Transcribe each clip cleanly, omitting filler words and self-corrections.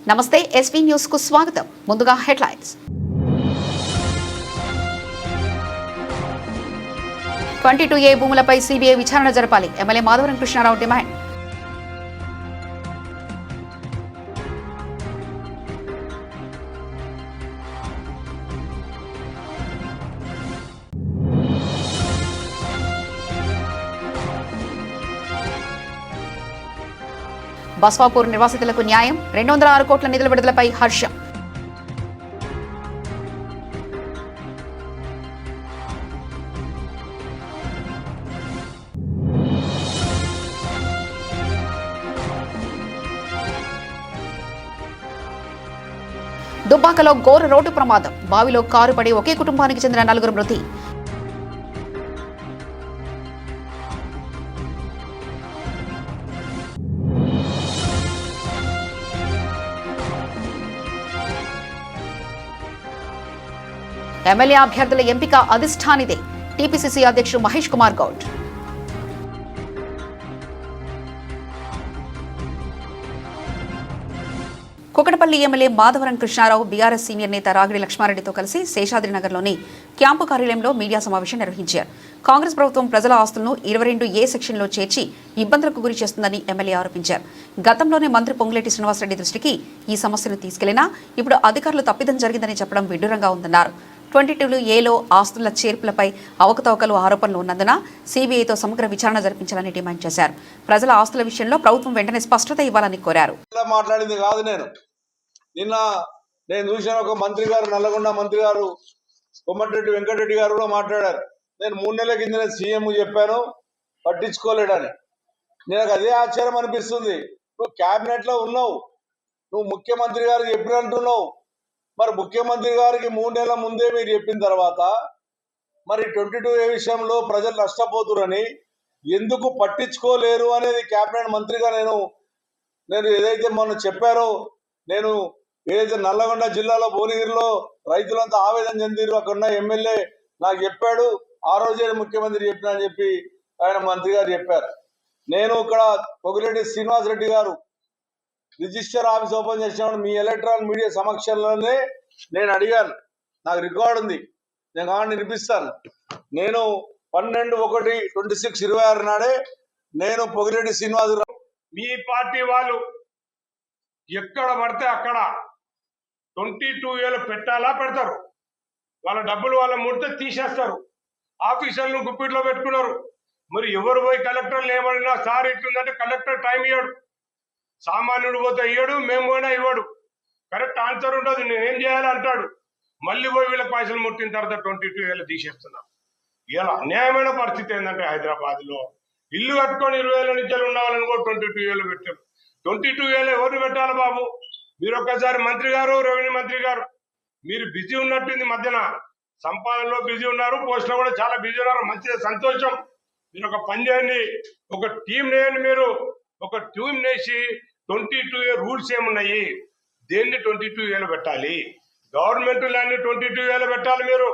నమస్తే SV news కు స్వాగతం. ముందుగా హెడ్లైన్స్. 22A భూములపై సిబిఐ విచారణ జరపాలి. MLA Madhavaram Krishnarao demand. బస్వాపూర్ నివాసితులకు న్యాయం. 206 కోట్ల నిధుల విడుదలపై హర్షం. దుబ్బాకలో ఘోర రోడ్డు ప్రమాదం. బావిలో కారు పడి ఒకే కుటుంబానికి చెందిన 4 మృతి. ఎమ్మెల్యే అభ్యర్థుల ఎంపిక అధిష్టానిదే. టీపీసీసీ అధ్యక్షుడు Mahesh Kumar Goud. Kukatpally MLA Madhavaram Krishna Rao BRS senior నేత రాగిడి లక్ష్మారెడ్డితో కలిసి శేషాద్రినగర్లోని క్యాంపు కార్యాలయంలో మీడియా సమావేశం నిర్వహించారు. కాంగ్రెస్ ప్రభుత్వం ప్రజల ఆస్తులను 22A సెక్షన్లో చేర్చి ఇబ్బందులకు గురి చేస్తుందని ఎమ్మెల్యే ఆరోపించారు. గతంలోనే మంత్రి పొంగులేటి శ్రీనివాసరెడ్డి దృష్టికి ఈ సమస్యను తీసుకెళ్లినా ఇప్పుడు అధికారులు తప్పిదం జరిగిందని చెప్పడం విడ్డూరంగా ఉందన్నారు. 22Aలో ఆస్తుల చేర్పులపై అవకతవకలు ఆరోపణలు ఉన్నందున సిబిఐతో సమగ్ర విచారణ జరిపించాలని డిమాండ్ చేశారు. ప్రజల ఆస్తుల విషయంలో ప్రభుత్వం వెంటనే స్పష్టత ఇవ్వాలని కోరారు. మాట్లాడింది కాదు, నిన్న నేను చూసిన ఒక మంత్రి గారు, నల్లగొండ మంత్రి గారు కొమ్మటిరెడ్డి వెంకటరెడ్డి గారు కూడా మాట్లాడారు. నేను 3 నెలల కింద సీఎం చెప్పాను, పట్టించుకోలేడని. నాకు అదే ఆశ్చర్యం అనిపిస్తుంది. నువ్వు క్యాబినెట్ లో ఉన్నావు, నువ్వు ముఖ్యమంత్రి గారికి చెప్పినట్టున్నావు. మరి ముఖ్యమంత్రి గారికి 3 నెలల ముందే మీరు చెప్పిన తర్వాత మరి 22A విషయంలో ప్రజలు నష్టపోతురని ఎందుకు పట్టించుకోలేరు అనేది క్యాబినెట్ మంత్రిగా నేను ఏదైతే మొన్న చెప్పారో, నేను ఏదైతే నల్లగొండ జిల్లాలో భువనగిరిలో రైతులంతా ఆవేదన చెందిరు, అక్కడున్న ఎమ్మెల్యే నాకు చెప్పాడు, ఆ రోజే ముఖ్యమంత్రి చెప్పినా అని చెప్పి ఆయన మంత్రి గారు చెప్పారు. నేను ఇక్కడ పొగిరెడ్డి శ్రీనివాసరెడ్డి గారు రిజిస్టర్ ఆఫీస్ ఓపెన్ చేసినప్పుడు మీ ఎలక్ట్రానిక్ మీడియా సమక్షంలోనే నేను అడిగాను. నాకు రికార్డు ఉంది, నేను కావాలని వినిపిస్తాను. నేను 12/1/26 నాడే నేను పొగిరెడ్డి శ్రీనివాసరావు, మీ పార్టీ వాళ్ళు ఎక్కడ పడితే అక్కడ 22Aలు పెట్టాలా పెడతారు. వాళ్ళ డబ్బులు వాళ్ళ ముడితే తీసేస్తారు. ఆఫీసర్లను గుప్పిట్లో పెట్టుకున్నారు. మరి ఎవరు పోయి కలెక్టర్లు ఏమడినా సార్ ఇట్లుందంటే కలెక్టర్ టైం ఇవ్వడు, సామాన్యుడు పోతే ఇవ్వడు, మేము పోయినా ఇవ్వడు. కరెక్ట్ ఆన్సర్ ఉండదు, నేనేం చేయాలి అంటాడు. మళ్ళీ పోయి వీళ్ళకి పైసలు ముట్టిన తర్వాత 22Aలు తీసేస్తున్నారు. ఇలా అన్యాయమైన పరిస్థితి ఏంటంటే హైదరాబాద్ లో ఇల్లు కట్టుకొని 20 ఏళ్ళ నుంచి ఉండాలని కూడా 22Aలు పెట్టారు. 22Aలు ఎవరిని పెట్టాలి బాబు? మీరు ఒక్కసారి మంత్రి గారు, రెవెన్యూ మంత్రి గారు, మీరు బిజీ ఉన్నట్టుంది, మధ్యన సంపాదనలో బిజీ ఉన్నారు, పోస్టులో కూడా చాలా బిజీ ఉన్నారు. మంచిది, సంతోషం. మీరు ఒక పని చేయండి, ఒక టీం నేయండి. మీరు ఒక టీం నేసి 22A రూల్స్ ఏమున్నాయి, దేన్ని 22Aలు పెట్టాలి, గవర్నమెంట్ ల్యాండ్ 22Aలు పెట్టాలి. మీరు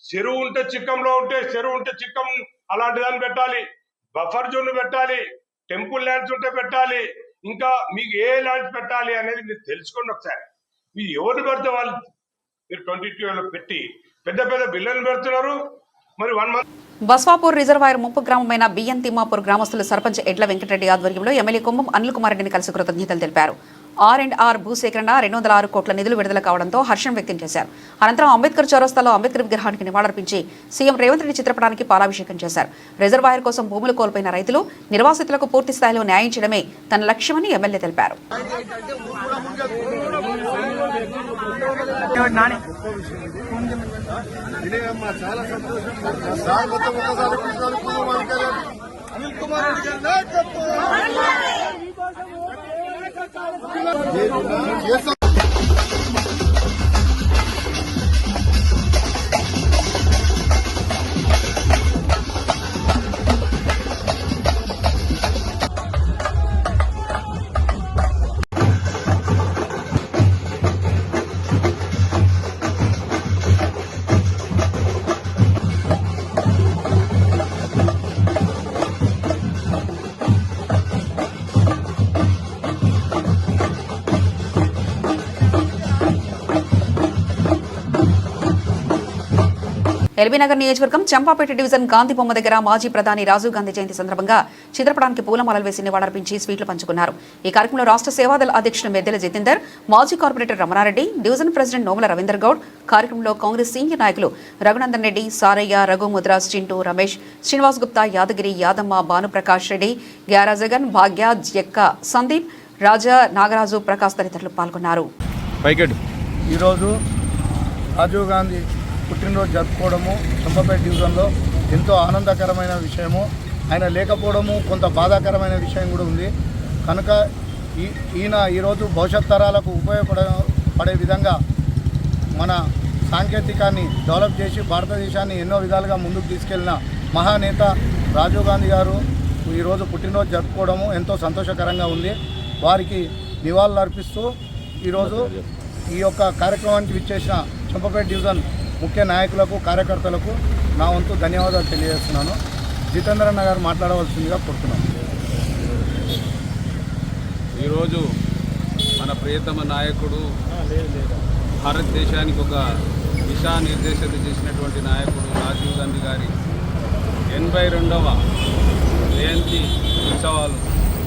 చెరువు ఉంటే చిక్కంలో ఉంటే చెరువు ఉంటే చిక్కం అలాంటి దాన్ని పెట్టాలి, బఫర్ జోన్ పెట్టాలి, టెంపుల్ ల్యాండ్స్ ఉంటే పెట్టాలి, ఇంకా మీకు ఏ ల్యాండ్స్ పెట్టాలి అనేది మీరు తెలుసుకోండి ఒకసారి. మీరు ఎవరు పెడితే వాళ్ళు మీరు 22Aలు పెట్టి పెద్ద పెద్ద బిల్లులు పెడుతున్నారు. మరి 1 మంత్ బస్వాపూర్ రిజర్వాయర్ ముంపు గ్రామమైన బియ్యం తిమ్మాపూర్ గ్రామస్తులు సర్పంచ్ ఎడ్ల వెంకటరెడ్డి ఆధ్వర్యంలో ఎమ్మెల్యే కుంభం అనిల్ కుమార్ రెడ్డిని కలిసి కృతజ్ఞతలు తెలిపారు. R&R భూసేకరణ 206 కోట్ల నిధులు విడుదల కావడంతో హర్షం వ్యక్తం చేశారు. అనంతరం అంబేద్కర్ చౌరస్తాలో అంబేద్కర్ విగ్రహానికి నివాళులర్పించి సీఎం రేవంత్ రెడ్డి చిత్రపటానికి పాలాభిషేకం చేశారు. రిజర్వాయర్ కోసం భూములు కోల్పోయిన రైతులు, నిర్వాసితులకు పూర్తి స్థాయిలో న్యాయం చేయడమే తన లక్ష్యమని ఎమ్మెల్యే తెలిపారు. ఎల్బీనగర్ నియోజకవర్గం చంపాపేట డివిజన్ గాంధీ బొమ్మ దగ్గర మాజీ ప్రధాని రాజీవ్ గాంధీ జయంతి సందర్భంగా చిత్రపటానికి పూలమాలలు వేసి నివాళులర్పించి స్వీట్లు పంచుకున్నారు. ఈ కార్యక్రమంలో రాష్ట్ర సేవాదళ అధ్యక్షుడు మెద్దెల జితేందర్, మాజీ కార్పొరేటర్ రమణారెడ్డి, డివిజన్ ప్రెసిడెంట్ నోముల రవీందర్ గౌడ్, కార్యక్రమంలో కాంగ్రెస్ సీనియర్ నాయకులు రఘునందన్ రెడ్డి, సారయ్య, రఘు ముద్రాస్, చింటూ, రమేష్, శ్రీనివాస్ గుప్తా, యాదగిరి, యాదమ్మ, భానుప్రకాష్ రెడ్డి, గ్యారా జగన్, భాగ్య, జక్క, సందీప్, రాజా, నాగరాజు, ప్రకాష్ తదితరులు పాల్గొన్నారు. ఈరోజు రాజీవ్ గాంధీ పుట్టినరోజు జరుపుకోవడము చంపాపేట డివిజన్లో ఎంతో ఆనందకరమైన విషయము. ఆయన లేకపోవడము కొంత బాధాకరమైన విషయం కూడా ఉంది. కనుక ఈయన ఈరోజు భవిష్యత్ తరాలకు ఉపయోగపడే విధంగా మన సాంకేతికాన్ని డెవలప్ చేసి భారతదేశాన్ని ఎన్నో విధాలుగా ముందుకు తీసుకెళ్లిన మహానేత రాజీవ్ గాంధీ గారు ఈరోజు పుట్టినరోజు జరుపుకోవడము ఎంతో సంతోషకరంగా ఉంది. వారికి నివాళులు అర్పిస్తూ ఈరోజు ఈ యొక్క కార్యక్రమానికి విచ్చేసిన చంపాపేట డివిజన్ ముఖ్య నాయకులకు, కార్యకర్తలకు నా వంతు ధన్యవాదాలు తెలియజేస్తున్నాను. జితేంద్రన్న గారు మాట్లాడవలసిందిగా కోరుతున్నాను. ఈరోజు మన ప్రియతమ నాయకుడు, భారతదేశానికి ఒక దిశానిర్దేశత చేసినటువంటి నాయకుడు రాజీవ్ గాంధీ గారి 82వ జయంతి ఉత్సవాలు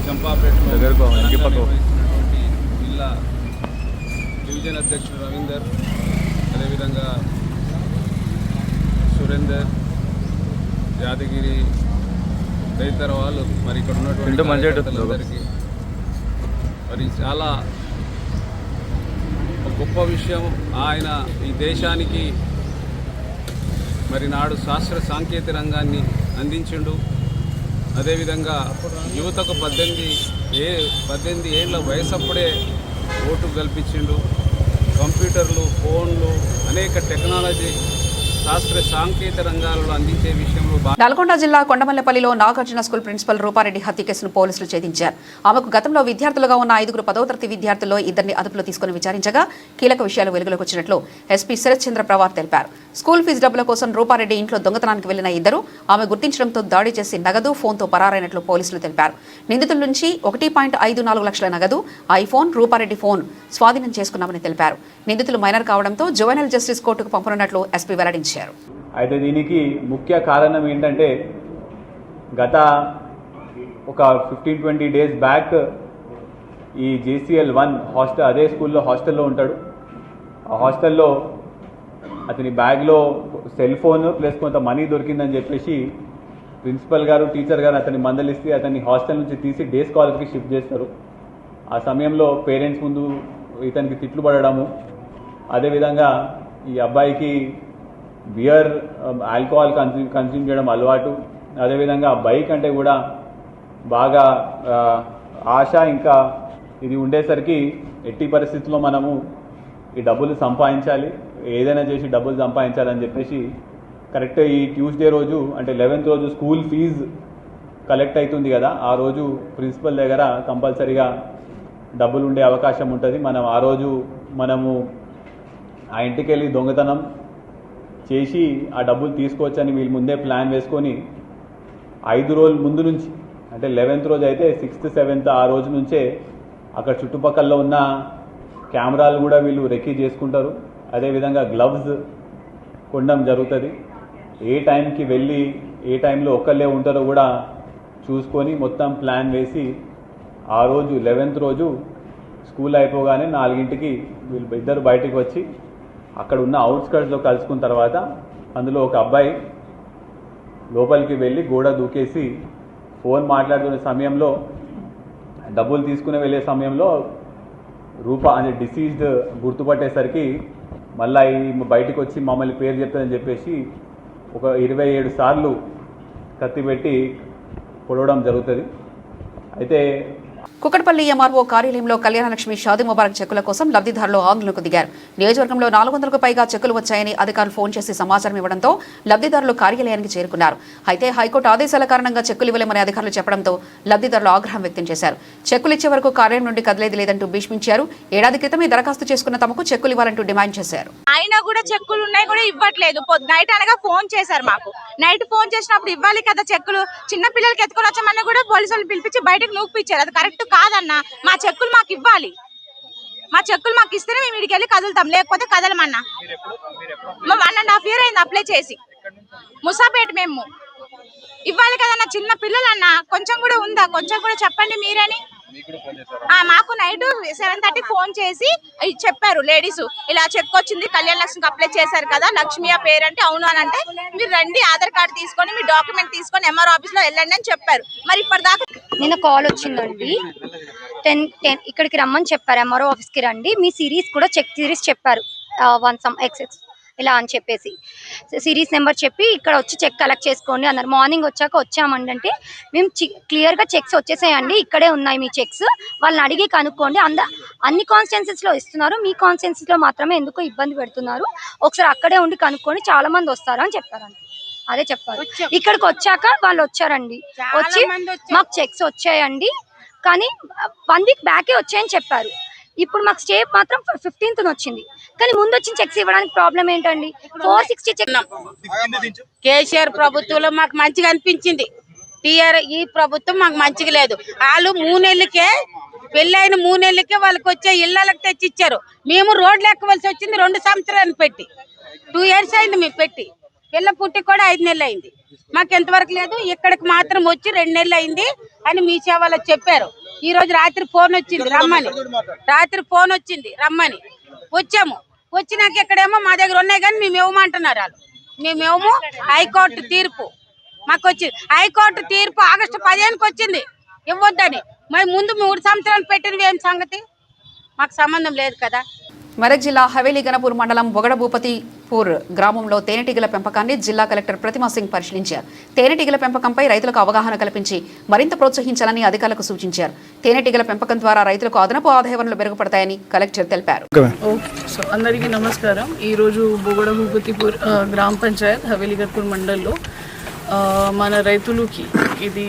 చంపాపేటలో నిర్వహిస్తున్నటువంటి జిల్లా డివిజన్ అధ్యక్షుడు రవీందర్, అదేవిధంగా సురేందర్, యాదగిరి తదితర వాళ్ళు మరి ఇక్కడ ఉన్నటువంటి మరి చాలా గొప్ప విషయం. ఆయన ఈ దేశానికి మరి నాడు శాస్త్ర సాంకేతిక రంగాన్ని అందించిండు. అదేవిధంగా యువతకు 18 ఏళ్ళ వయసప్పుడే ఓటు కల్పించిండు. కంప్యూటర్లు, ఫోన్లు, అనేక టెక్నాలజీ, శాస్త్ర సాంకేతిక రంగాలలో అందించే విషయంలో నల్గొండ జిల్లా కొండమల్లెపల్లిలో నాగార్జున స్కూల్ ప్రిన్సిపల్ రూపారెడ్డి హత్య కేసును పోలీసులు ఛేదించారు. ఆమెకు గతంలో విద్యార్థులుగా ఉన్న 5 10వ తరగతి విద్యార్థుల్లో 2 అదుపులో తీసుకుని విచారించగా కీలక విషయాలు వెలుగులోకి వచ్చినట్లు ఎస్పీ శరత్ చంద్ర పవార్ తెలిపారు. స్కూల్ ఫీజు డబ్బుల కోసం రూపారెడ్డి ఇంట్లో దొంగతనానికి వెళ్లిన 2 ఆమె గుర్తించడంతో దాడి చేసి నగదు, ఫోన్తో పరారైనట్లు పోలీసులు తెలిపారు. నిందితుల నుంచి 1.54 లక్షల నగదు, ఐఫోన్, రూపారెడ్డి ఫోన్ స్వాధీనం చేసుకున్నామని తెలిపారు. నిందితులు మైనర్ కావడంతో జువెనైల్ జస్టిస్ కోర్టుకు పంపనున్నట్లు ఎస్పీ వెల్లడించారు. అయితే దీనికి ముఖ్య కారణం ఏంటంటే గత ఒక 15-20 డేస్ బ్యాక్ ఈ JCL1 హాస్టల్, అదే స్కూల్లో హాస్టల్లో ఉంటాడు. ఆ హాస్టల్లో అతని బ్యాగ్లో సెల్ ఫోన్ ప్లస్ కొంత మనీ దొరికిందని చెప్పేసి ప్రిన్సిపల్ గారు, టీచర్ గారు అతన్ని మందలిస్తే అతన్ని హాస్టల్ నుంచి తీసి డే స్కాలర్కి షిఫ్ట్ చేస్తారు. ఆ సమయంలో పేరెంట్స్ ముందు ఇతనికి తిట్లు పడడము, అదేవిధంగా ఈ అబ్బాయికి బియర్, ఆల్కహాల్ కన్స్యూమ్ చేయడం అలవాటు, అదేవిధంగా బైక్ అంటే కూడా బాగా ఆశ. ఇంకా ఇది ఉండేసరికి ఎట్టి పరిస్థితుల్లో మనము ఈ డబ్బులు సంపాదించాలి, ఏదైనా చేసి డబ్బులు సంపాదించాలని చెప్పేసి కరెక్ట్ ఈ ట్యూస్డే రోజు అంటే 11th రోజు స్కూల్ ఫీజు కలెక్ట్ అవుతుంది కదా, ఆ రోజు ప్రిన్సిపల్ దగ్గర కంపల్సరీగా డబ్బులు ఉండే అవకాశం ఉంటుంది. ఆ రోజు మనము ఆ ఇంటికి వెళ్ళి దొంగతనం చేసి ఆ డబ్బులు తీసుకోవచ్చని వీళ్ళు ముందే ప్లాన్ వేసుకొని 5 రోజుల ముందు నుంచి అంటే 11th రోజు అయితే 6th 7th ఆ రోజు నుంచే అక్కడ చుట్టుపక్కల ఉన్న కెమెరాలు కూడా వీళ్ళు రెక్కీ చేసుకుంటారు. అదేవిధంగా గ్లవ్స్ కొనడం జరుగుతుంది. ఏ టైంకి వెళ్ళి ఏ టైంలో ఒక్కళ్ళే ఉంటారో కూడా చూసుకొని మొత్తం ప్లాన్ వేసి ఆ రోజు 11th రోజు స్కూల్ అయిపోగానే 4ంటికి వీళ్ళు ఇద్దరు బయటికి వచ్చి అక్కడ ఉన్న అవుట్స్కర్ట్స్లో కలుసుకున్న తర్వాత అందులో ఒక అబ్బాయి లోపలికి వెళ్ళి గోడ దూకేసి ఫోన్ మాట్లాడుతున్న సమయంలో, డబ్బులు తీసుకుని వెళ్ళే సమయంలో రూప అనే డిసీజ్డ్ గుర్తుపట్టేసరికి మళ్ళీ బయటకు వచ్చి మమ్మల్ని పేరు చెప్తుందని చెప్పేసి ఒక 27 సార్లు కత్తి పెట్టి పొడవడం జరుగుతుంది. అయితే కుకట్పల్లి ఎంఆర్ఓ కార్యాలయంలో కళ్యాణలక్ష్మి షాదీ ముబారక్ చెక్కుల కోసం లబ్ధిదారులు ఆందోళనకు దిగారు. నియోజకవర్గంలో 400కు పైగా చెక్కులు వచ్చాయని అధికారులు ఫోన్ చేసి సమాచారం ఇవ్వడంతో లబ్ధిదారులు కార్యాలయానికి చేరుకున్నారు. అయితే హైకోర్టు ఆదేశాల కారణంగా చెక్కులు ఇవ్వలేమని అధికారులు చెప్పడంతో లబ్ధిదారులు ఆగ్రహం వ్యక్తం చేశారు. చెక్కులు ఇచ్చే వరకు కార్యాలయం నుండి కదిలేది లేదంటూ భీష్మించారు. ఏడాది క్రితమే దరఖాస్తు చేసుకున్న తమకు చెక్కులు ఇవ్వాలంటూ డిమాండ్ చేశారు. అయినా కూడా చెక్కులు ఉన్నాయి కూడా ఇవ్వట్లేదు. నైట్ అనగా ఫోన్ చేశారు మాకు. నైట్ ఫోన్ చేసినప్పుడు ఇవ్వాలి కదా చెక్కులు. చిన్న పిల్లలకి ఎత్తుకొని వచ్చామన్నా కూడా పోలీసు వాళ్ళు పిలిపించి బయటకు నూపిచ్చారు. అది కరెక్ట్ కాదన్నా. మా చెక్కులు మాకు ఇవ్వాలి. మా చెక్కులు మాకు ఇస్తేనే మేము ఇడికి వెళ్ళి కదులుతాం, లేకపోతే కదలమన్నా. 1.5 year అయింది అప్లై చేసి. ముసాపేట మేము ఇవ్వాలి కదన్నా, చిన్న పిల్లలన్నా కొంచెం కూడా ఉందా, కొంచెం కూడా చెప్పండి మీరని. మాకు నైట్ 7:30 ఫోన్ చేసి చెప్పారు లేడీస్, ఇలా చెక్ వచ్చింది, కళ్యాణ లక్ష్మికి అప్లై చేశారు కదా, లక్ష్మి ఆ పేరంటే అవును అని అంటే, మీరు రండి ఆధార్ కార్డు తీసుకొని మీ డాక్యుమెంట్ తీసుకొని ఎంఆర్ ఆఫీస్ లో వెళ్ళండి అని చెప్పారు. మరి ఇప్పటిదాకా నిన్న కాల్ వచ్చిందండి, 10 ఇక్కడికి రమ్మని చెప్పారు, ఎంఆర్ఓ ఆఫీస్కి రండి, మీ సిరీస్ కూడా చెక్ సిరీస్ చెప్పారు, 1 some XX ఇలా అని చెప్పేసి సిరీస్ నెంబర్ చెప్పి ఇక్కడ వచ్చి చెక్ కలెక్ట్ చేసుకోండి అన్నారు. మార్నింగ్ వచ్చాక వచ్చామంటే మేము క్లియర్గా చెక్స్ వచ్చేసేయండి, ఇక్కడే ఉన్నాయి మీ చెక్స్, వాళ్ళని అడిగి కనుక్కోండి, అన్ని కాన్స్టిట్యున్సీస్లో ఇస్తున్నారు, మీ కాన్స్టిట్యున్సీలో మాత్రమే ఎందుకు ఇబ్బంది పెడుతున్నారు, ఒకసారి అక్కడే ఉండి కనుక్కోండి, చాలా మంది వస్తారు అని చెప్పారండి. అదే చెప్పారు. ఇక్కడికి వచ్చాక వాళ్ళు వచ్చారండి, వచ్చి మాకు చెక్స్ వచ్చాయండి కానీ 1 week బ్యాకే వచ్చాయని చెప్పారు. ఇప్పుడు మాకు స్టే మాత్రం 15th వచ్చింది, కానీ ముందు వచ్చిన చెక్స్ ఇవ్వడానికి ప్రాబ్లం ఏంటండి? 460 చెక్. కేసీఆర్ ప్రభుత్వంలో మాకు మంచిగా అనిపించింది, ఈ ప్రభుత్వం మాకు మంచిగా లేదు. వాళ్ళు 3 నెలలకే పెళ్ళైన 3 నెలలకే వాళ్ళకి వచ్చే ఇళ్ళకి తెచ్చిచ్చారు. మేము రోడ్లు ఎక్కవలసి వచ్చింది 2 సంవత్సరాలు పెట్టి, 2 years అయింది మేము పెట్టి, పిల్ల పుట్టి కూడా 5 నెలలు అయింది. మాకు ఎంతవరకు లేదు, ఇక్కడికి మాత్రం వచ్చి 2 నెలలు అయింది అని మీ సేవలో చెప్పారు. ఈ రోజు రాత్రి ఫోన్ వచ్చింది రమ్మని, వచ్చాము. వచ్చినాక ఇక్కడేమో మా దగ్గర ఉన్నాయి కానీ మేము ఇవ్వమంటున్నారు వాళ్ళు. మేమేమో హైకోర్టు తీర్పు మాకు వచ్చింది, హైకోర్టు తీర్పు ఆగస్టు 15కి వచ్చింది ఇవ్వద్దని. మరి ముందు 3 సంవత్సరాలు పెట్టినవి ఏం సంగతి, మాకు సంబంధం లేదు కదా. మెదక్ జిల్లా హవేలీ గణపూర్ మండలం బొగడభూపతిపూర్ గ్రామంలో తేనెటీగల పెంపకాన్ని జిల్లా కలెక్టర్ ప్రతిమా సింగ్ పరిశీలించారు. తేనెటీగల పెంపకంపై రైతులకు అవగాహన కల్పించి మరింత ప్రోత్సహించాలని అధికారులకు సూచించారు. తేనెటీగల పెంపకం ద్వారా రైతులకు అదనపు ఆదాయ వనరులు మెరుగుపడతాయని కలెక్టర్ తెలిపారు. అందరికీ నమస్కారం. ఈరోజు బొగడభూపతిపూర్ గ్రామ పంచాయత్ హవేలీ గణపూర్ మండల్లో మన రైతులకి ఇది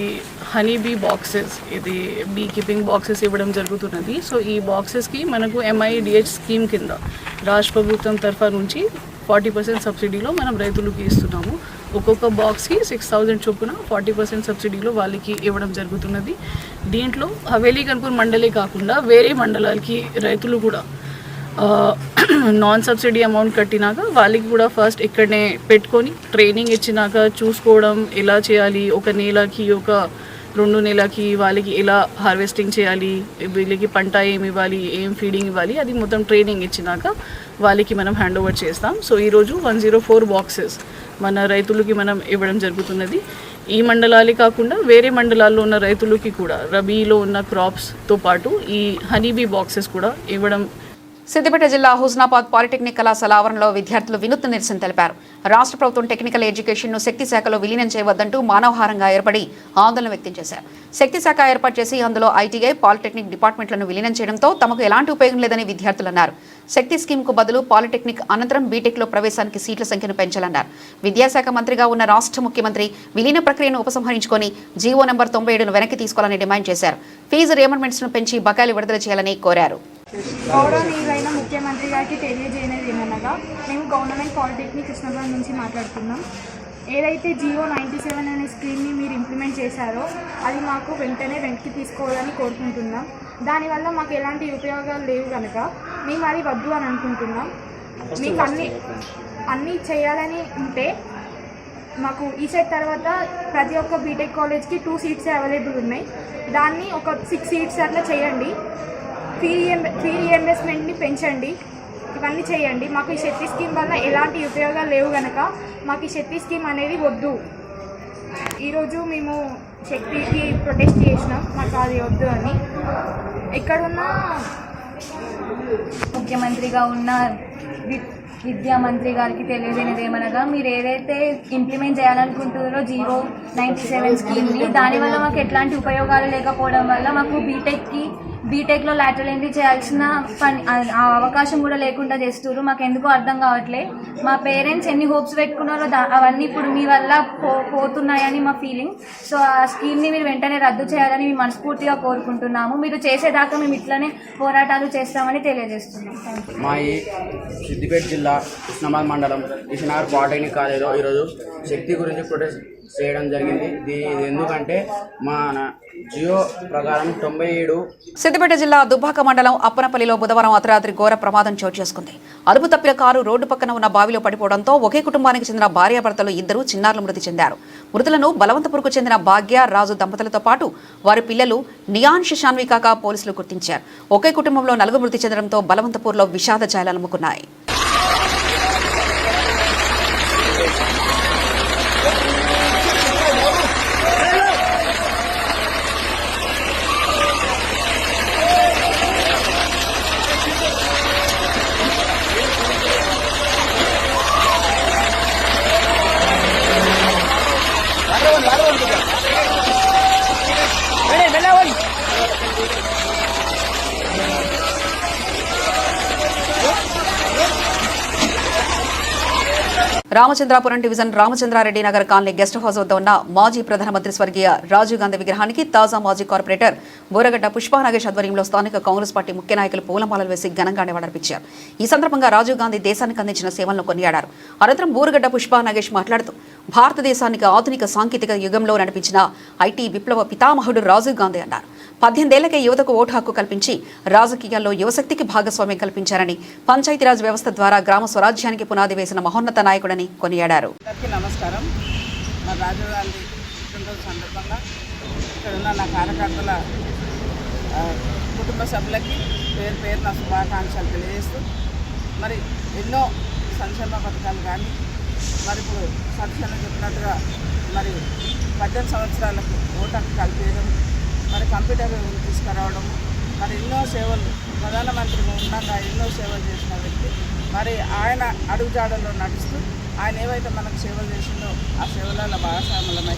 హనీ బీ బాక్సెస్, ఇది బీ కీపింగ్ బాక్సెస్ ఇవ్వడం జరుగుతున్నది. సో ఈ బాక్సెస్కి మనకు MIDH స్కీమ్ కింద రాష్ట్ర ప్రభుత్వం తరఫు నుంచి 40% సబ్సిడీలో మనం రైతులకి ఇస్తున్నాము. ఒక్కొక్క బాక్స్కి 6000 చొప్పున 40% సబ్సిడీలో వాళ్ళకి ఇవ్వడం జరుగుతున్నది. దీంట్లో హవేలీ గణపూర్ మండలే కాకుండా వేరే మండలాలకి రైతులు కూడా నాన్ సబ్సిడీ అమౌంట్ కట్టినాక వాళ్ళకి కూడా ఫస్ట్ ఇక్కడనే పెట్టుకొని ట్రైనింగ్ ఇచ్చినాక చూసుకోవడం ఎలా చేయాలి, ఒక నెలకి ఒక 2 నెలలకి వాళ్ళకి ఎలా హార్వెస్టింగ్ చేయాలి, వీళ్ళకి పంట ఏమి ఇవ్వాలి, ఏం ఫీడింగ్ ఇవ్వాలి, అది మొత్తం ట్రైనింగ్ ఇచ్చినాక వాళ్ళకి మనం హ్యాండ్ ఓవర్ చేస్తాం. సో ఈరోజు 104 బాక్సెస్ మన రైతులకి మనం ఇవ్వడం జరుగుతున్నది. ఈ మండలాలే కాకుండా వేరే మండలాల్లో ఉన్న రైతులకి కూడా రబీలో ఉన్న క్రాప్స్తో పాటు ఈ హనీబీ బాక్సెస్ కూడా ఇవ్వడం. సిద్దిపేట జిల్లా హుస్నాబాద్ పాలిటెక్నిక్ కళాశాల ఆవరణలో విద్యార్థులు వినూత్న నిరసన తెలిపారు. రాష్ట్ర ప్రభుత్వం టెక్నికల్ ఎడ్యుకేషన్ను శక్తి శాఖలో విలీనం చేయవద్దంటూ మానవహారంగా ఏర్పడి ఆందోళన వ్యక్తం చేశారు. శక్తి శాఖ ఏర్పాటు చేసి అందులో ఐటీఐ, పాలిటెక్నిక్ డిపార్ట్మెంట్లను విలీనం చేయడంతో తమకు ఎలాంటి ఉపయోగం లేదని విద్యార్థులు అన్నారు. శక్తి స్కీమ్కు బదులు పాలిటెక్నిక్ అనంతరం బీటెక్లో ప్రవేశానికి సీట్ల సంఖ్యను పెంచాలన్నారు. విద్యాశాఖ మంత్రిగా ఉన్న రాష్ట్ర ముఖ్యమంత్రి విలీన ప్రక్రియను ఉపసంహరించుకొని జీవో నెంబర్ 97ను వెనక్కి తీసుకోవాలని డిమాండ్ చేశారు. ఫీజు రియంబర్స్మెంట్స్ను పెంచి బకాయిలు విడుదల చేయాలని కోరారు. గౌరవనీయులైన ముఖ్యమంత్రి గారికి తెలియజేయనేది ఏమనగా, మేము గవర్నమెంట్ పాలిటెక్నిక్ కృష్ణాబాద్ నుంచి మాట్లాడుతున్నాం. ఏదైతే జియో 97 అనే స్కీమ్ని మీరు ఇంప్లిమెంట్ చేశారో అది మాకు వెనక్కి తీసుకోవాలని కోరుకుంటున్నాం. దానివల్ల మాకు ఎలాంటి ఉపయోగాలు లేవు కనుక మేము అది వద్దు అని అనుకుంటున్నాం. మీకు అన్నీ చేయాలని ఉంటే మాకు ఈ సెట్ తర్వాత ప్రతి ఒక్క బీటెక్ కాలేజ్కి 2 seats అవైలబుల్ ఉన్నాయి, దాన్ని ఒక 6 seats అట్లా చేయండి. ఫీ రియంబర్స్మెంట్ని పెంచండి, ఇవన్నీ చేయండి. మాకు ఈ శక్తి స్కీమ్ వల్ల ఎలాంటి ఉపయోగాలు లేవు కనుక మాకు ఈ శక్తి స్కీమ్ అనేది వద్దు. ఈరోజు మేము శక్తికి ప్రొటెస్ట్ చేసినాం, మాకు అది వద్దు అని. ఎక్కడున్న ముఖ్యమంత్రిగా ఉన్న విద్యామంత్రి గారికి తెలియజేయనిది ఏమనగా, మీరు ఏదైతే ఇంప్లిమెంట్ చేయాలనుకుంటున్నారో జీరో 97 స్కీమ్ని, దానివల్ల మాకు ఎట్లాంటి ఉపయోగాలు లేకపోవడం వల్ల మాకు బీటెక్లో లాటరల్ ఎంట్రీ చేయాల్సిన ఆ అవకాశం కూడా లేకుండా చేస్తున్నారు. మాకు ఎందుకో అర్థం కావట్లే. మా పేరెంట్స్ ఎన్ని హోప్స్ పెట్టుకున్నారో అవన్నీ ఇప్పుడు మీ వల్ల పోతున్నాయని మా ఫీలింగ్. సో ఆ స్కీమ్ని మీరు వెంటనే రద్దు చేయాలని మేము మనస్ఫూర్తిగా కోరుకుంటున్నాము. మీరు చేసేదాకా మేము ఇట్లనే పోరాటాలు చేస్తామని తెలియజేస్తున్నాం. మా ఈ సిద్దిపేట జిల్లా హుస్నాబాద్ మండలం విశ్వనగర్ పాలిటెక్నిక్ కాలేజీలో ఈరోజు శక్తి గురించి ప్రొటెస్ట్ చేయడం జరిగింది. ఇది ఎందుకంటే జియో ప్రకారం 97. సిద్దిపేట జిల్లా దుబ్బాక మండలం అప్పనపల్లిలో బుధవారం అర్ధరాత్రి ఘోర ప్రమాదం చోటు చేసుకుంది. అదుపు తప్పిన కారు రోడ్డు పక్కన ఉన్న బావిలో పడిపోవడంతో ఒకే కుటుంబానికి చెందిన భార్యాభర్తలు 2 చిన్నారులు మృతి చెందారు. మృతులను బలవంతపూర్కు చెందిన భాగ్య రాజు దంపతులతో పాటు వారి పిల్లలు నియాన్ షాన్వి కాక పోలీసులు గుర్తించారు. ఒకే కుటుంబంలో 4 మృతి చెందడంతో బలవంతపూర్లో విషాద ఛాయలు అలుముకున్నాయి. Ramachandrapuram division Ramachandrareddy Nagar colony guest house వద్ద ఉన్న మాజీ ప్రధానమంత్రి స్వర్గీయ రాజీవ్ గాంధీ విగ్రహానికి తాజా మాజీ కార్పొరేటర్ బోరగడ్డ పుష్పానాగేష్ ఆధ్వర్యంలో స్థానిక కాంగ్రెస్ పార్టీ ముఖ్య నాయకులు పూలమాలలు వేసి ఘనంగా నివాళులర్పించారు. ఈ సందర్భంగా రాజీవ్ గాంధీ దేశానికి అందించిన సేవలను కొనియాడారు. అనంతరం బోరగడ్డ పుష్పానాగేష్ మాట్లాడుతూ భారతదేశానికి ఆధునిక సాంకేతిక యుగంలో నడిపించిన ఐటీ విప్లవ పితామహుడు రాజీవ్ గాంధీ అన్నారు. 18 ఏళ్లకే యువతకు ఓటు హక్కు కల్పించి రాజకీయాల్లో యువశక్తికి భాగస్వామ్యం కల్పించారని, పంచాయతీరాజ్ వ్యవస్థ ద్వారా గ్రామ స్వరాజ్యానికి పునాది వేసిన మహోన్నత నాయకుడని కొనియాడారు. నమస్కారం. మా రాజీవ్ గాంధీ పుట్టినరోజు సందర్భంగా ఇక్కడ ఉన్న నా కార్యకర్తల కుటుంబ సభ్యులకి పేరున శుభాకాంక్షలు తెలియజేస్తూ మరి ఎన్నో సంక్షేమ పథకాలు కానీ మరి ఇప్పుడు సత్యన చెప్పినట్టుగా మరి 18 సంవత్సరాలకు ఓటు హక్కు కల్పించడం, మరి కంప్యూటర్ తీసుకురావడం, మరి ఎన్నో సేవలు ప్రధానమంత్రి ఉండగా ఎన్నో సేవలు చేసిన వ్యక్తి. మరి ఆయన అడుగుజాడల్లో నడుస్తూ ఆయన ఏవైతే మనకు సేవలు చేసిందో ఆ సేవలలో భాగస్వాములమై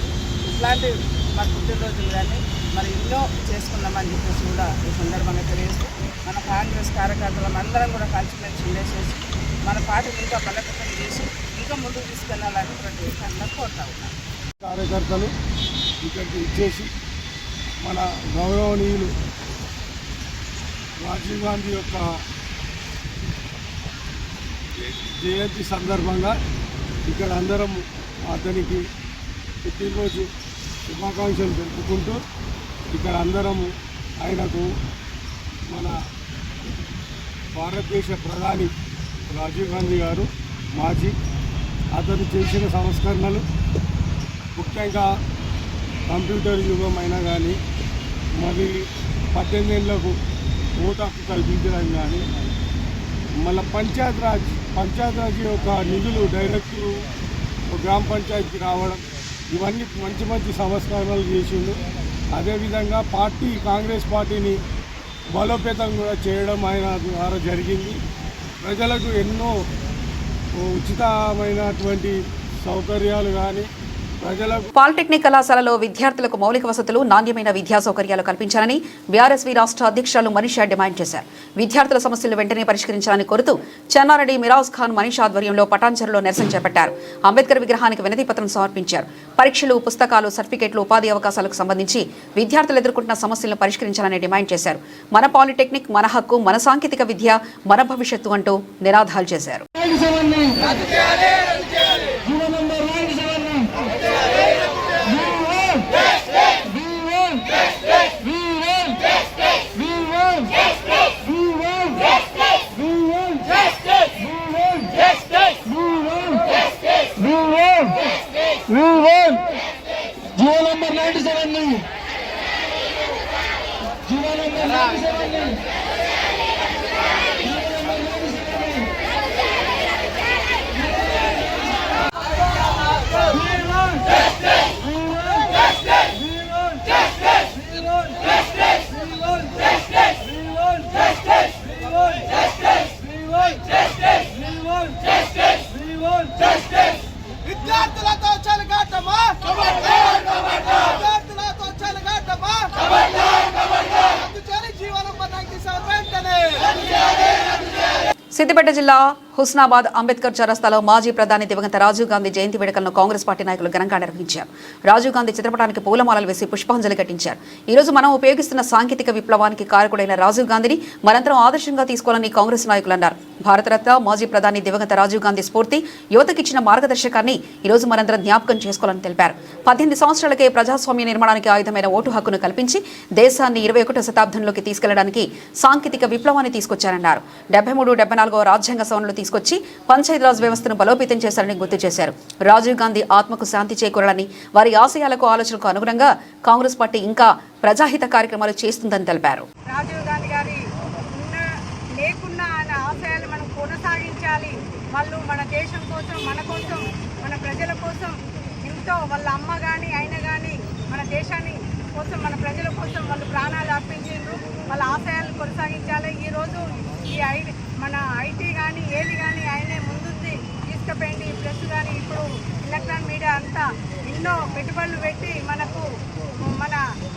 ఇట్లాంటి మన పుట్టినరోజులు కానీ మరి ఎన్నో చేసుకున్నామని చెప్పేసి కూడా ఈ సందర్భంగా తెలియజేస్తూ మన కాంగ్రెస్ కార్యకర్తలం అందరం కూడా కలిసిమెలిసి ఉండేసేసి మన పార్టీని ఇంకా బలపతం చేసి ఇంకా ముందుకు తీసుకెళ్లాలనేటువంటి కోరుతా ఉన్నాను. కార్యకర్తలు ఇక్కడికి ఇచ్చేసి మన గౌరవనీయులు రాజీవ్ గాంధీ యొక్క జయంతి సందర్భంగా ఇక్కడ అందరం అతనికి పుట్టినరోజు శుభాకాంక్షలు తెలుపుకుంటూ ఇక్కడ అందరము ఆయనకు మన భారతదేశ ప్రధాని రాజీవ్ గాంధీ గారు మాజీ అతను చేసిన సంస్కరణలు ముఖ్యంగా కంప్యూటర్ యుగం అయినా కానీ మరి 18 ఏళ్లకు ఓటు హక్కు కల్పించడం కానీ మళ్ళీ పంచాయతీరాజ్ యొక్క నిధులు డైరెక్ట్ గ్రామ పంచాయతీకి రావడం, ఇవన్నీ మంచి సంస్కరణలు చేసిండు. అదేవిధంగా కాంగ్రెస్ పార్టీని బలోపేతం కూడా చేయడం ఆయన ద్వారా జరిగింది. ప్రజలకు ఎన్నో ఉచితమైనటువంటి సౌకర్యాలు కానీ పాలిటెక్నిక్ కళాశాలలో విద్యార్థులకు మౌలిక వసతులు, నాణ్యమైన విద్యా సౌకర్యాలు కల్పించాలని బీఆర్ఎస్వీ రాష్ట్ర అధ్యక్షురాలు మనీషా డిమాండ్ చేశారు. విద్యార్థుల సమస్యలు వెంటనే పరిష్కరించాలని కోరుతూ చెన్నారెడ్డి మిరాజ్ ఖాన్ మనీషా ఆధ్వర్యంలో పటాన్చెరులో నిరసన చేపట్టారు. అంబేద్కర్ విగ్రహానికి వినతి పత్రం సమర్పించారు. పరీక్షలు, పుస్తకాలు, సర్టిఫికెట్లు, ఉపాధి అవకాశాలకు సంబంధించి విద్యార్థులు ఎదుర్కొంటున్న సమస్యలను పరిష్కరించాలని డిమాండ్ చేశారు. మన పాలిటెక్నిక్, మన హక్కు, మన సాంకేతిక విద్య, మన భవిష్యత్తు అంటూ నినాదాలు చేశారు. సిద్దిపేట జిల్లా హుస్నాబాద్ అంబేద్కర్ చౌరస్తాలో మాజీ ప్రధాని దివంగత రాజీవ్ గాంధీ జయంతి వేడుకలను కాంగ్రెస్ పార్టీ నాయకులు ఘనంగా నిర్వహించారు. రాజీవ్ గాంధీ చిత్రపటానికి పూలమాలలు వేసి పుష్పాంజలి ఘటించారు. ఈ రోజు మనం ఉపయోగిస్తున్న సాంకేతిక విప్లవానికి కారకుడైన రాజీవ్ గాంధీని మనందరం ఆదర్శంగా తీసుకోవాలని కాంగ్రెస్ నాయకులు అన్నారు. భారతరత్న మాజీ ప్రధాని దివంగత రాజీవ్ గాంధీ స్ఫూర్తి యువతకిచ్చిన మార్గదర్శకాన్ని ఈ రోజు మనందరం జ్ఞాపకం చేసుకోవాలని తెలిపారు. 18 సంవత్సరాలకే ప్రజాస్వామ్య నిర్మాణానికి ఆయుధమైన ఓటు హక్కును కల్పించి దేశాన్ని 21వ శతాబ్దంలోకి తీసుకెళ్లడానికి సాంకేతిక విప్లవాన్ని తీసుకొచ్చారన్నారు. 73-74వ రాజ్యాంగ సవరణలు తీసుకొచ్చి పంచాయతీరాజ్ వ్యవస్థను బలోపేతం చేశారని గుర్తు చేశారు. రాజీవ్ గాంధీ ఆత్మకు శాంతి చేకూరాలని, వారి ఆశయాలకు ఆలోచనలకు అనుగుణంగా కాంగ్రెస్ పార్టీ ఇంకా ప్రజాహిత కార్యక్రమాలు చేస్తుందని తెలిపారు. రాజీవ్ గాంధీ గారి లేకున్నా ఆయన ఆశయాలు మనం కొనసాగించాలి. వాళ్ళు మన దేశం కోసం, మన ప్రజల కోసం ఎంతో వాళ్ళ అమ్మ కానీ ఆయన కానీ మన దేశాన్ని కోసం, మన ప్రజల కోసం వాళ్ళు ప్రాణాలు అర్పించారు. వాళ్ళ ఆశయాలను కొనసాగించాలి. ఈరోజు మన ఐటీ కానీ ఏది కానీ ఆయనే ముందుంది తీసుకుపోయింది. ప్రెస్ కానీ ఇప్పుడు ఎలక్ట్రానిక్ మీడియా అంతా ఎన్నో పెట్టుబడులు పెట్టి మన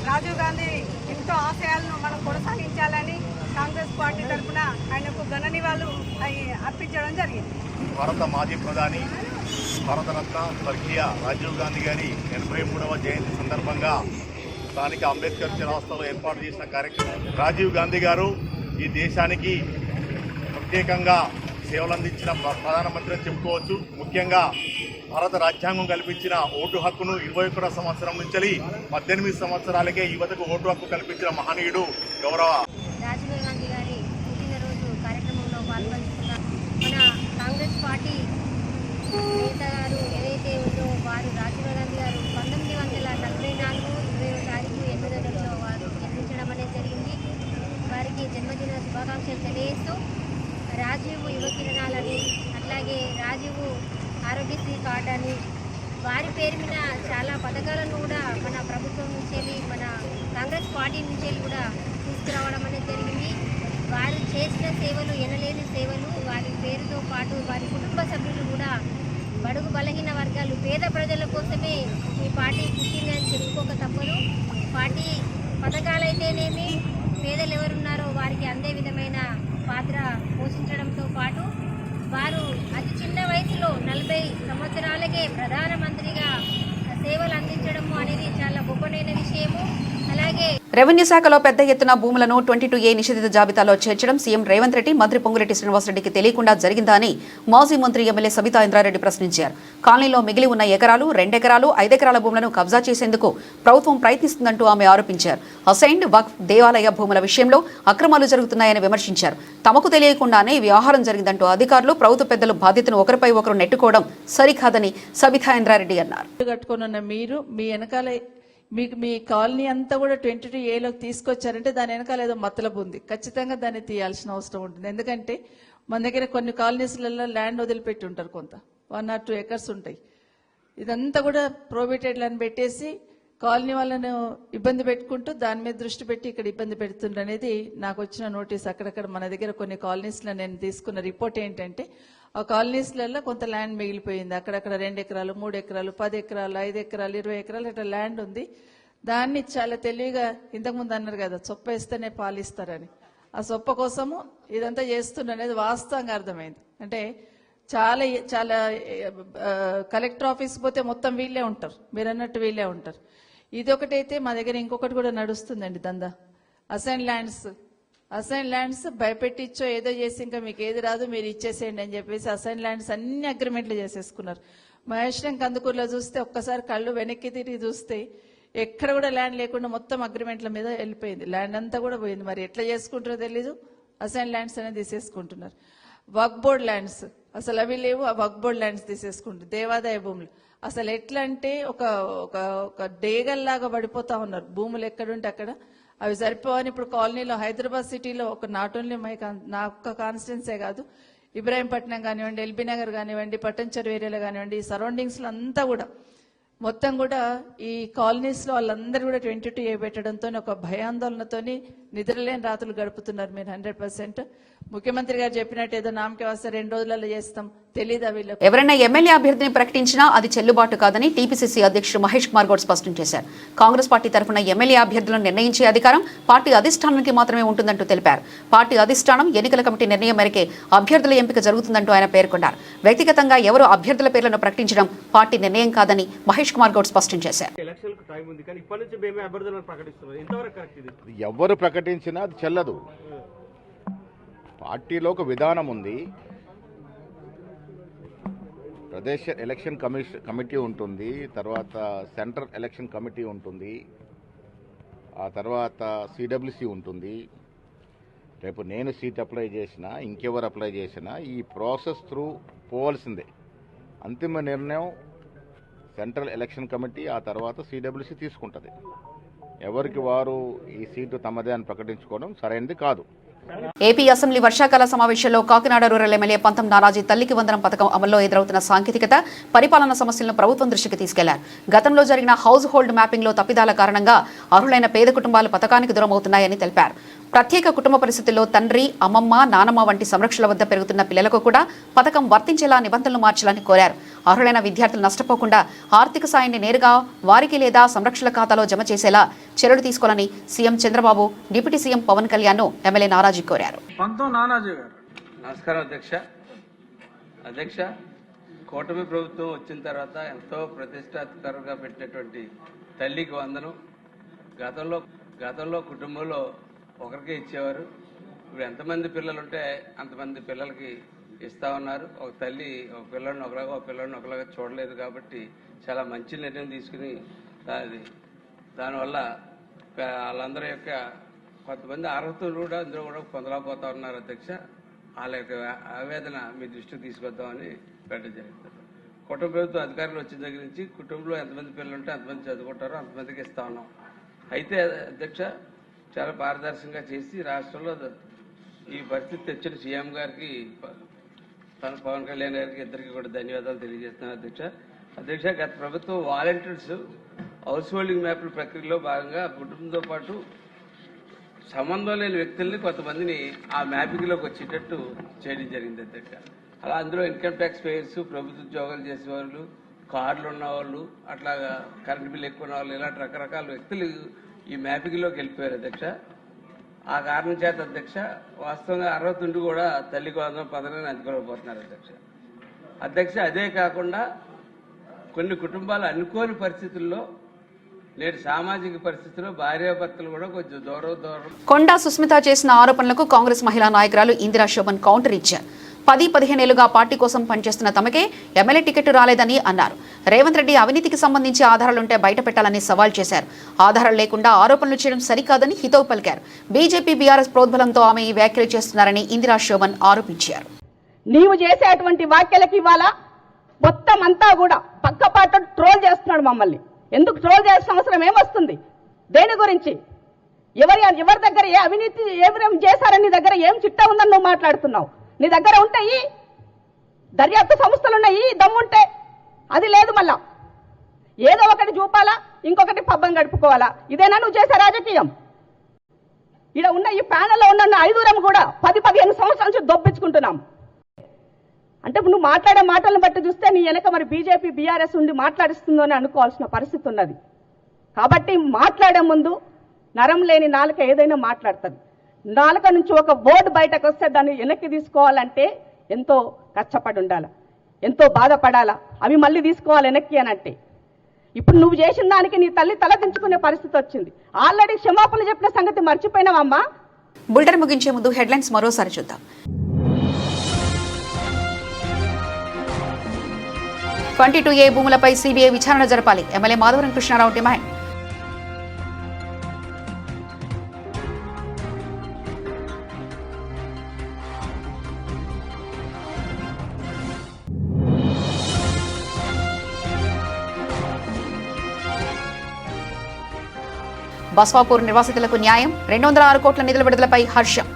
రాజీవ్ గాంధీ ఎంతో ఆశయాలను మనం కొనసాగించాలని కాంగ్రెస్ పార్టీ తరఫున ఆయనకు ఘన నివాళులు అర్పించడం జరిగింది. భారత మాజీ ప్రధాని భారతరత్న స్వర్గీయ రాజీవ్ గాంధీ గారి 83వ జయంతి సందర్భంగా స్థానిక అంబేద్కర్ చౌరస్తాలో ఏర్పాటు చేసిన కార్యక్రమం. రాజీవ్ గాంధీ గారు ఈ దేశానికి ప్రత్యేకంగా సేవలు అందించిన ప్రధానమంత్రి అని చెప్పుకోవచ్చు. ముఖ్యంగా భారత రాజ్యాంగం కల్పించిన ఓటు హక్కును 21వ సంవత్సరం నుంచి 18 సంవత్సరాలకే యువతకు ఓటు హక్కు కల్పించిన మహనీయుడు గౌరవ రాజీవ్ గాంధీ గారి పుట్టినరోజు కార్యక్రమంలో పాల్పంచుకున్న మన కాంగ్రెస్ పార్టీ నేత గారు ఏదైతే ఉందో వారు రాజీవ్ గాంధీ గారు 1944 20వ తారీఖు 8వ నెలలో వారు జన్మించడం అనేది జరిగింది. వారికి జన్మదిన శుభాకాంక్షలు తెలియజేస్తూ రాజీవ్ యువ కిరణాలని, అట్లాగే రాజీవ్ ఆరోగ్యశ్రీ కార్డు అని వారి పేరు మీద చాలా పథకాలను కూడా మన ప్రభుత్వం నుంచి మన కాంగ్రెస్ పార్టీ నుంచి కూడా తీసుకురావడం అనేది జరిగింది. వారు చేసిన సేవలు ఎనలేని సేవలు. వారి పేరుతో పాటు వారి కుటుంబ సభ్యులు కూడా బడుగు బలహీన వర్గాలు పేద ప్రజల కోసమే ఈ పార్టీ పుట్టిందని చెప్పుకోక తప్పదు. పార్టీ పథకాలైతేనేమి పేదలు ఎవరున్నారో వారికి అందే విధమైన పాత్ర పోషించడంతో పాటు వారు అతి చిన్న వయసులో 40 సంవత్సరాలకే ప్రధానమంత్రిగా సేవలు అందించడము అనేది చాలా గొప్పనైన విషయము. అలాగే రెవెన్యూ శాఖలో పెద్ద ఎత్తున భూములను 22A నిషేధిత జాబితాలో చేర్చడం సీఎం రేవంత్ రెడ్డి, మంత్రి పొంగులేటి శ్రీనివాసరెడ్డికి తెలియకుండా జరిగిందా అని మాజీ మంత్రి ఎమ్మెల్యే సబితా ఇంద్రారెడ్డి ప్రశ్నించారు. కాలనీలో మిగిలి ఉన్న ఎకరాలు, 2 ఎకరాలు, 5 ఎకరాల భూములను కబ్జా చేసేందుకు ప్రభుత్వం ప్రయత్నిస్తుందంటూ ఆమె ఆరోపించారు. అసైన్డ్ వక్ఫ్ దేవాలయ భూముల విషయంలో అక్రమాలు జరుగుతున్నాయని విమర్శించారు. తమకు తెలియకుండానే వ్యవహారం జరిగిందంటూ అధికారులు, ప్రభుత్వ పెద్దలు బాధ్యతను ఒకరిపై ఒకరు నెట్టుకోవడం సరికాదని సబితా ఇంద్రారెడ్డి అన్నారు. మీరు మీ వెనకాల మీ కాలనీ అంతా కూడా 22Aలోకి తీసుకొచ్చారంటే దాని వెనకాల ఏదో మతలబు ఉంది. ఖచ్చితంగా దాన్ని తీయాల్సిన అవసరం ఉంటుంది. ఎందుకంటే మన దగ్గర కొన్ని కాలనీస్లలో ల్యాండ్ వదిలిపెట్టి ఉంటారు, కొంత 1 or 2 acres ఉంటాయి. ఇదంతా కూడా ప్రోబిటెడ్ ల్యాండ్ పెట్టేసి కాలనీ వాళ్ళను ఇబ్బంది పెట్టుకుంటూ దాని మీద దృష్టి పెట్టి ఇక్కడ ఇబ్బంది పెడుతుండ్రు అనేది నాకు వచ్చిన నోటీస్. అక్కడక్కడ మన దగ్గర కొన్ని కాలనీస్లో నేను తీసుకున్న రిపోర్ట్ ఏంటంటే ఆ కాలనీస్లలో కొంత ల్యాండ్ మిగిలిపోయింది. అక్కడక్కడ 2 ఎకరాలు, 3 ఎకరాలు, 10 ఎకరాలు, 5 ఎకరాలు, 20 ఎకరాలు అట్లా ల్యాండ్ ఉంది. దాన్ని చాలా తెలివిగా ఇంతకుముందు అన్నారు కదా సొప్ప వేస్తేనే పాలిస్తారని, ఆ సొప్ప కోసము ఇదంతా చేస్తున్నారు అనేది వాస్తవంగా అర్థమైంది. అంటే చాలా చాలా కలెక్టర్ ఆఫీస్ పోతే మొత్తం వీళ్ళే ఉంటారు, మీరు అన్నట్టు వీళ్ళే ఉంటారు. ఇదొకటైతే మా దగ్గర ఇంకొకటి కూడా నడుస్తుందండి దందా. అసైన్ ల్యాండ్స్ భయపెట్టిచ్చో ఏదో చేసి ఇంకా మీకు ఏది రాదు మీరు ఇచ్చేసేయండి అని చెప్పేసి అసైన్ ల్యాండ్స్ అన్ని అగ్రిమెంట్లు చేసేసుకున్నారు. మహేశ్వరం కందుకూరులో చూస్తే ఒక్కసారి కళ్ళు వెనక్కి తిరిగి చూస్తే ఎక్కడ కూడా ల్యాండ్ లేకుండా మొత్తం అగ్రిమెంట్ల మీద వెళ్ళిపోయింది. ల్యాండ్ అంతా కూడా పోయింది. మరి ఎట్లా చేసుకుంటారో తెలీదు. అసైన్ ల్యాండ్స్ అనేది తీసేసుకుంటున్నారు. వక్ బోర్డ్ ల్యాండ్స్ అసలు అవి లేవు, ఆ వక్ బోర్డ్ ల్యాండ్స్ తీసేసుకుంటారు. దేవాదాయ భూములు అసలు ఎట్లా అంటే ఒక డేగల్లాగా పడిపోతా ఉన్నారు. భూములు ఎక్కడుంటే అక్కడ అవి సరిపోవని ఇప్పుడు కాలనీలో హైదరాబాద్ సిటీలో నాట్ ఓన్లీ నా ఒక్క కాన్స్టిట్యున్సీ కాదు, ఇబ్రాహీంపట్నం కానివ్వండి, ఎల్బీ నగర్ కానివ్వండి, పట్టంచెరు ఏరియాలో కానివ్వండి, ఈ సరౌండింగ్స్లో అంతా కూడా మొత్తం కూడా ఈ కాలనీస్లో వాళ్ళందరూ కూడా 22A పెట్టడంతో ఒక భయాందోళనతో నిద్రలేని రాత్రులు గడుపుతున్నారు. మీరు 100% ముఖ్యమంత్రి గారు చెప్పినట్టు ఏదో నామకే వస్తే 2 రోజులలో చేస్తాం, తెలీదా వీళ్ళకి? ఎవరైనా ఎమ్మెల్యే అభ్యర్థిని ప్రకటించినా అది చెల్లుబాటు కాదని టీపీసీసీ అధ్యక్షుడు మహేష్ కుమార్ గౌడ్ స్పష్టం చేశారు. కాంగ్రెస్ పార్టీ తరఫున ఎమ్మెల్యే అభ్యర్థులను నిర్ణయించే అధికారం పార్టీ అధిష్టానానికి మాత్రమే ఉంటుందంటూ తెలిపారు. పార్టీ అధిష్టానం ఎన్నికల కమిటీ నిర్ణయం మేరకే అభ్యర్థుల ఎంపిక జరుగుతుందంటూ ఆయన పేర్కొన్నారు. వ్యక్తిగతంగా ఎవరు అభ్యర్థుల పేర్లను ప్రకటించడం పార్టీ నిర్ణయం కాదని మహేష్ కుమార్ గౌడ్ స్పష్టం చేశారు. ఎవరు ప్రకటించినా అది చెల్లదు. పార్టీలో ఒక విధానం ఉంది. ప్రదేశ్ ఎలక్షన్ కమిటీ ఉంటుంది, తర్వాత సెంట్రల్ ఎలక్షన్ కమిటీ ఉంటుంది, ఆ తర్వాత సిడబ్ల్యూసి ఉంటుంది. రేపు నేను సీట్ అప్లై చేసినా ఇంకెవరు అప్లై చేసినా ఈ ప్రాసెస్ త్రూ పోవాల్సిందే. అంతిమ నిర్ణయం సెంట్రల్ ఎలక్షన్ కమిటీ ఆ తర్వాత సిడబ్ల్యూసి తీసుకుంటుంది. ఎవరికి వారు ఈ సీటు తమదే అని ప్రకటించుకోవడం సరైనది కాదు. ఏపీ అసెంబ్లీ వర్షాకాల సమావేశంలో కాకినాడ రూరల్ ఎమ్మెల్యే పంతం నానాజీ తల్లికి వందనం పథకం అమల్లో ఎదురవుతున్న సాంకేతికత, పరిపాలన సమస్యలను ప్రభుత్వం దృష్టికి తీసుకెళ్లారు. గతంలో జరిగిన హౌస్ హోల్డ్ మ్యాపింగ్లో తప్పిదాల కారణంగా అర్హులైన పేద కుటుంబాలు పథకానికి దూరమవుతున్నాయని తెలిపారు. ప్రత్యేక కుటుంబ పరిస్థితుల్లో తండ్రి, అమ్మమ్మ, నానమ్మ వంటి సంరక్షణ వద్ద పెరుగుతున్న పిల్లలకు కూడా పథకం వర్తించేలా నిబంధనలు మార్చాలని కోరారు. అర్హులైన విద్యార్థులు నష్టపోకుండా ఆర్థిక సాయాన్ని నేరుగా వారికి లేదా సంరక్షణ ఖాతాలో జమ చేసేలా చర్యలు తీసుకోవాలని CM Chandrababu, deputy CM Pawan Kalyan MLA నారాజీ కోరారు. నమస్కారం అధ్యక్ష. కూటమి ప్రభుత్వం వచ్చిన తర్వాత ఎంతో ప్రతిష్టాత్మకంగా పెట్టినటువంటి తల్లికి వందనం గతంలో కుటుంబంలో ఒకరికే ఇచ్చేవారు. ఇప్పుడు ఎంతమంది పిల్లలు ఉంటే అంతమంది పిల్లలకి ఇస్తా ఉన్నారు. ఒక తల్లి ఒక పిల్లడిని ఒకలాగా ఒక పిల్లడిని ఒకలాగా చూడలేదు కాబట్టి చాలా మంచి నిర్ణయం తీసుకుని దానివల్ల వాళ్ళందరి యొక్క కొంతమంది అర్హతలు కూడా అందరూ కూడా పొందలేకపోతా ఉన్నారు అధ్యక్ష. వాళ్ళ యొక్క ఆవేదన మీ దృష్టికి తీసుకొద్దామని పెట్టడం జరుగుతుంది. కుటుంబ ప్రభుత్వం అధికారులు వచ్చిన దగ్గర నుంచి కుటుంబంలో ఎంతమంది పిల్లలు ఉంటే అంతమంది చదువుకుంటారో అంతమందికి ఇస్తా ఉన్నాం. అయితే అధ్యక్ష చాలా పారదర్శకంగా చేసి రాష్ట్రంలో ఈ పరిస్థితి తెచ్చిన సీఎం గారికి, పవన్ కళ్యాణ్ గారికి ఇద్దరికి కూడా ధన్యవాదాలు తెలియజేస్తున్నాను అధ్యక్ష. గత ప్రభుత్వం వాలంటీర్స్ హౌస్ హోల్డింగ్ మ్యాప్ల ప్రక్రియలో భాగంగా కుటుంబంతో పాటు సంబంధం లేని వ్యక్తుల్ని కొంతమందిని ఆ మ్యాపింగ్లోకి వచ్చేటట్టు చేయడం జరిగింది అధ్యక్ష. అలా అందులో ఇన్కమ్ ట్యాక్స్ పేయర్స్, ప్రభుత్వ ఉద్యోగాలు చేసేవాళ్ళు, కార్డులు ఉన్నవాళ్ళు, అట్లాగా కరెంట్ బిల్ ఎక్కువ ఉన్న వాళ్ళు, ఇలాంటి రకరకాల వ్యక్తులు ఈ మ్యాపింగ్లోకి వెళ్ళిపోయారు అధ్యక్ష. ఆ కారణం చేత అధ్యక్ష వాస్తవంగా అర్హత ఉండి కూడా తల్లికి వందనం పథకాన్ని అందుకోలేకపోతున్నారు అధ్యక్ష. అదే కాకుండా కొన్ని కుటుంబాలు అనుకోని పరిస్థితుల్లో నేటి సామాజిక పరిస్థితుల్లో భార్యాభర్తలు కూడా కొంచెం దూరం. కొండా సుస్మిత చేసిన ఆరోపణలకు కాంగ్రెస్ మహిళా నాయకురాలు ఇందిరా శోభన్ కౌంటర్ ఇచ్చారు. 10-15 ఏళ్లుగా పార్టీ కోసం పనిచేస్తున్న తమకే ఎమ్మెల్యే టికెట్ రాలేదని అన్నారు. రేవంత్ రెడ్డి అవినీతికి సంబంధించి ఆధారాలుంటే బయట పెట్టాలని సవాల్ చేశారు. ఆధారాలు లేకుండా ఆరోపణలు చేయడం సరికాదని హితవు పలికారు. బీజేపీ, బీఆర్ఎస్ ప్రోద్బలంతో ఆమె ఈ వ్యాఖ్యలు చేస్తున్నారని ఇందిరా శోభన్ ఆరోపించారు. నీవు చేసేటువంటి వ్యాఖ్యలకి ఇవాళ మొత్తం అంతా కూడా పక్కపాటు ట్రోల్ చేస్తున్నాడు మమ్మల్ని. ఎందుకు ట్రోల్ చేయాల్సిన అవసరం ఏమొస్తుంది? దేని గురించి? ఎవరి దగ్గర ఏ అవినీతి ఏం చేశారని నీ దగ్గర ఏం చిట్టా ఉందని నువ్వు మాట్లాడుతున్నావు? నీ దగ్గర ఉంటాయి దర్యాప్తు సంస్థలున్నాయి, దమ్ముంటే. అది లేదు. మళ్ళా ఏదో ఒకటి చూపాలా, ఇంకొకటి పబ్బం గడుపుకోవాలా. ఇదేనా నువ్వు చేసే రాజకీయం? ఇక్కడ ఉన్న ఈ ప్యానెల్లో ఉన్న 5 కూడా 10-15 సంవత్సరాల నుంచి దొబ్బించుకుంటున్నాం. అంటే నువ్వు మాట్లాడే మాటలను బట్టి చూస్తే నీ వెనక మరి బీజేపీ, బీఆర్ఎస్ ఉండి మాట్లాడిస్తుందో అని అనుకోవాల్సిన పరిస్థితి ఉన్నది. కాబట్టి మాట్లాడే ముందు నరం లేని నాలుక ఏదైనా మాట్లాడుతుంది. నాలుక నుంచి ఒక వర్డ్ బయటకు వస్తే దాన్ని వెనక్కి తీసుకోవాలంటే ఎంతో కష్టపడి ఉండాలి, ఎంతో బాధపడాలా. అవి మళ్ళీ తీసుకోవాలి వెనక్కి అని అంటే ఇప్పుడు నువ్వు చేసిన దానికి నీ తల్లి తలదించుకునే పరిస్థితి వచ్చింది. ఆల్రెడీ క్షమాపణ చెప్పిన సంగతి మర్చిపోయినావమ్మా. బులెటిన్ ముగించే ముందు హెడ్లైన్స్ మరోసారి చూద్దాం. 22A భూములపై సిబిఐ విచారణ జరపాలి. MLA Madhavaram Krishnarao demand. బస్వాపూర్ నిర్వాసితులకు న్యాయం. 206 కోట్ల నిధుల విడుదలపై హర్షం.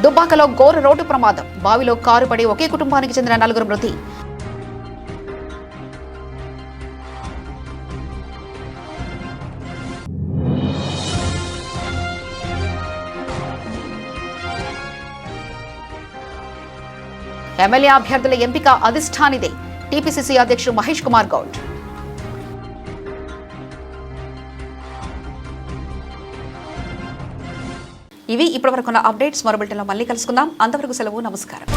దుబ్బాకలో ఘోర రోడ్డు ప్రమాదం, బావిలో కారు పడి ఒకే కుటుంబానికి చెందిన 4 మృతి. ఎమ్మెల్యే అభ్యర్థుల ఎంపిక అధిష్టానిదే, టీపీసీసీ అధ్యక్షుడు మహేష్ కుమార్ గౌడ్. ఇవి ఇప్పటివరకున్న అప్డేట్స్. మరో బులెటిన్లో మళ్ళీ కలుసుకుందాం. అంతవరకు సెలవు. నమస్కారం.